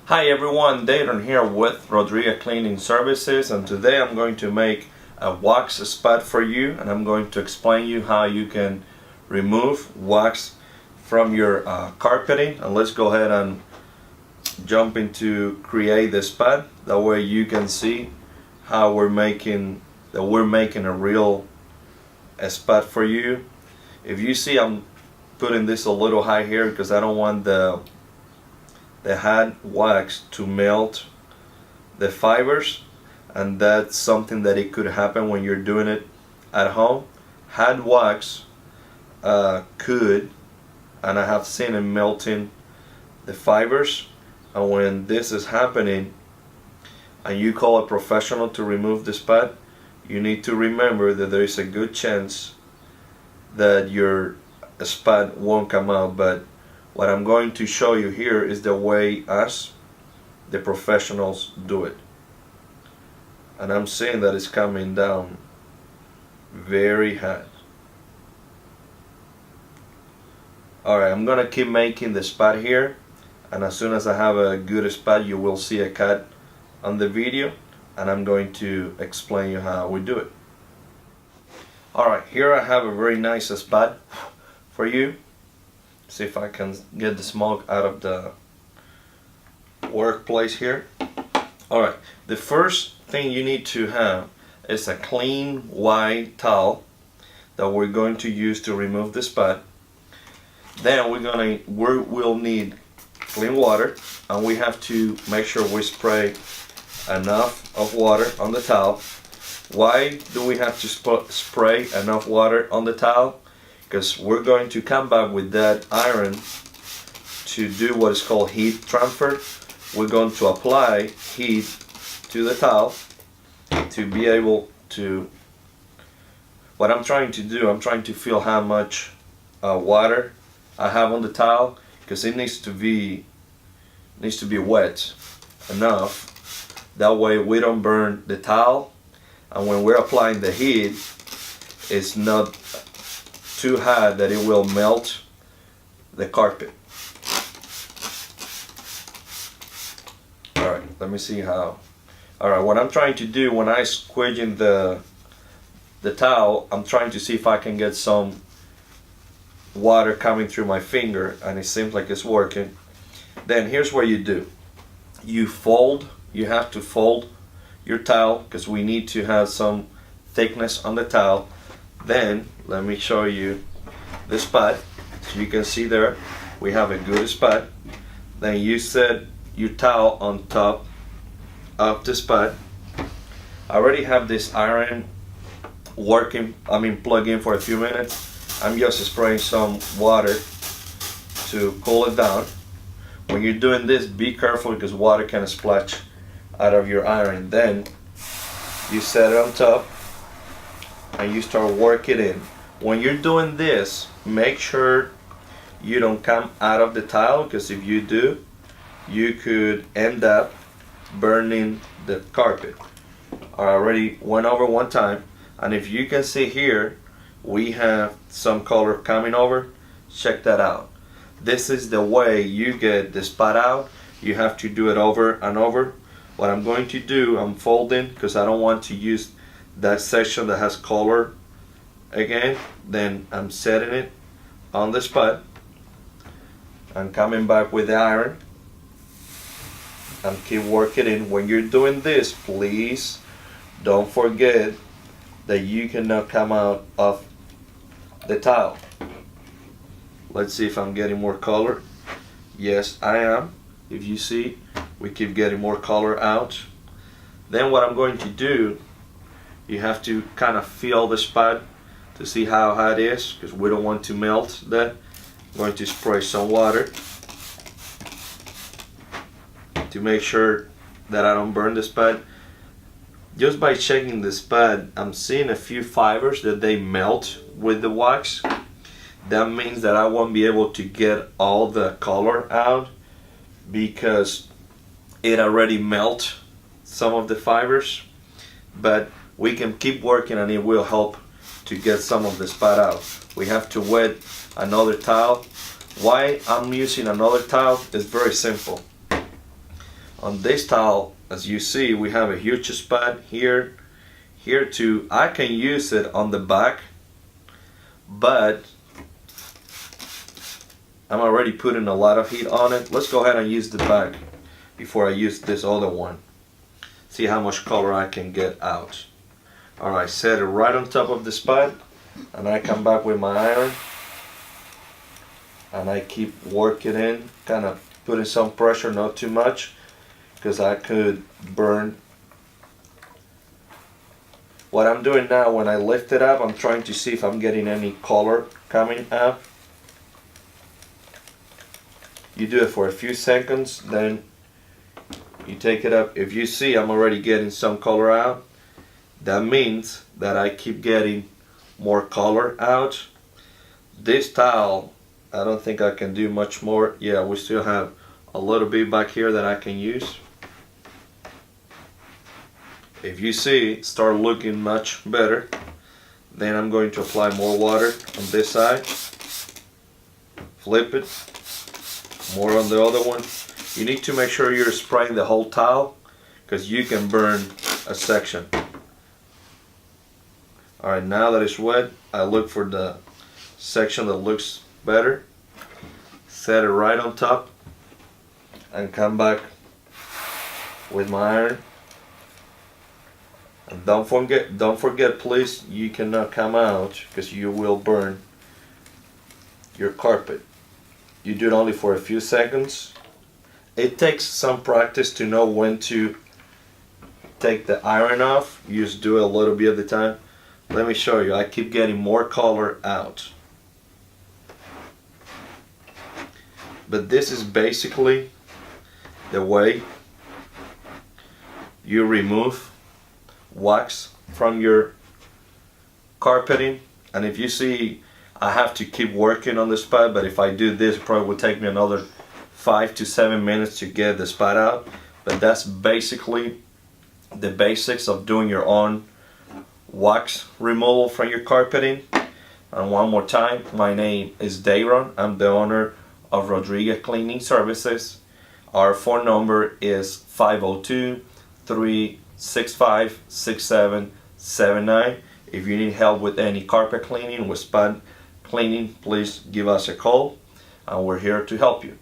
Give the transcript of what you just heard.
Hi everyone, Dayton here with Rodriguez Cleaning Services, and today I'm going to make a wax spot for you, and I'm going to explain you how you can remove wax from your carpeting. And let's go ahead and jump into create the spot. That way you can see how we're making a real spot for you. If you see, I'm putting this a little high here because I don't want the hot wax to melt the fibers, and that's something that it could happen when you're doing it at home. Hot wax could, and I have seen it melting the fibers, and when this is happening and you call a professional to remove the spot, you need to remember that there is a good chance that your spot won't come out. But what I'm going to show you here is the way us, the professionals, do it. And I'm seeing that it's coming down very hot. Alright, I'm gonna keep making the spot here, and as soon as I have a good spot you will see a cut on the video, and I'm going to explain you how we do it. Alright, here I have a very nice spot for you. See if I can get the smoke out of the workplace here. Alright, the first thing you need to have is a clean white towel that we're going to use to remove the spot. Then we'll need clean water, and we have to make sure we spray enough of water on the towel. Why do we have to spray enough water on the towel? Because we're going to come back with that iron to do what is called heat transfer. We're going to apply heat to the towel to be able to, what I'm trying to do, I'm trying to feel how much water I have on the towel, because it needs to be wet enough. That way we don't burn the towel, and when we're applying the heat, it's not too hot that it will melt the carpet. Alright, let me see how. Alright, what I'm trying to do when I squeezing the towel, I'm trying to see if I can get some water coming through my finger, and it seems like it's working. Then here's what you do. You have to fold your towel, because we need to have some thickness on the towel. Then let me show you the spot. So you can see there we have a good spot. Then you set your towel on top of the spot. I already have this iron working, plug in for a few minutes. I'm just spraying some water to cool it down. When you're doing this, be careful because water can splash out of your iron. Then you set it on top and you start working in. When you're doing this, make sure you don't come out of the towel, because if you do, you could end up burning the carpet. I already went over one time, and if you can see here, we have some color coming over. Check that out. This is the way you get the spot out. You have to do it over and over. What I'm going to do, I'm folding because I don't want to use that section that has color again. Then I'm setting it on the spot. I'm coming back with the iron and keep working in. When you're doing this, please don't forget that you cannot come out of the towel. Let's see if I'm getting more color. Yes, I am. If you see, we keep getting more color out. Then what I'm going to do, you have to kind of feel the spot to see how hot it is, because we don't want to melt that. I'm going to spray some water to make sure that I don't burn the spot. Just by checking the spot, I'm seeing a few fibers that they melt with the wax. That means that I won't be able to get all the color out because it already melt some of the fibers. But we can keep working and it will help to get some of the spot out. We have to wet another towel. Why I'm using another towel is very simple. On this towel, as you see, we have a huge spot here, here too. I can use it on the back, but I'm already putting a lot of heat on it. Let's go ahead and use the back before I use this other one. See how much color I can get out. Alright, set it right on top of the spot, and I come back with my iron and I keep working in, kind of putting some pressure, not too much, because I could burn. What I'm doing now, when I lift it up, I'm trying to see if I'm getting any color coming up. You do it for a few seconds, then you take it up. If you see I'm already getting some color out, that means that I keep getting more color out. This towel, I don't think I can do much more. Yeah, we still have a little bit back here that I can use. If you see, start looking much better. Then I'm going to apply more water on this side. Flip it. More on the other one. You need to make sure you're spraying the whole towel, because you can burn a section. Alright, now that it's wet, I look for the section that looks better. Set it right on top and come back with my iron. And don't forget please, you cannot come out, because you will burn your carpet. You do it only for a few seconds. It takes some practice to know when to take the iron off. You just do it a little bit at a time. Let me show you. I keep getting more color out. But this is basically the way you remove wax from your carpeting. And if you see, I have to keep working on the spot, but if I do this, it probably would take me another 5 to 7 minutes to get the spot out. But that's basically the basics of doing your own wax removal from your carpeting. And one more time, my name is Dayron. I'm the owner of Rodriguez Cleaning Services. Our phone number is 502-365-6779. If you need help with any carpet cleaning, with spot cleaning, please give us a call, and we're here to help you.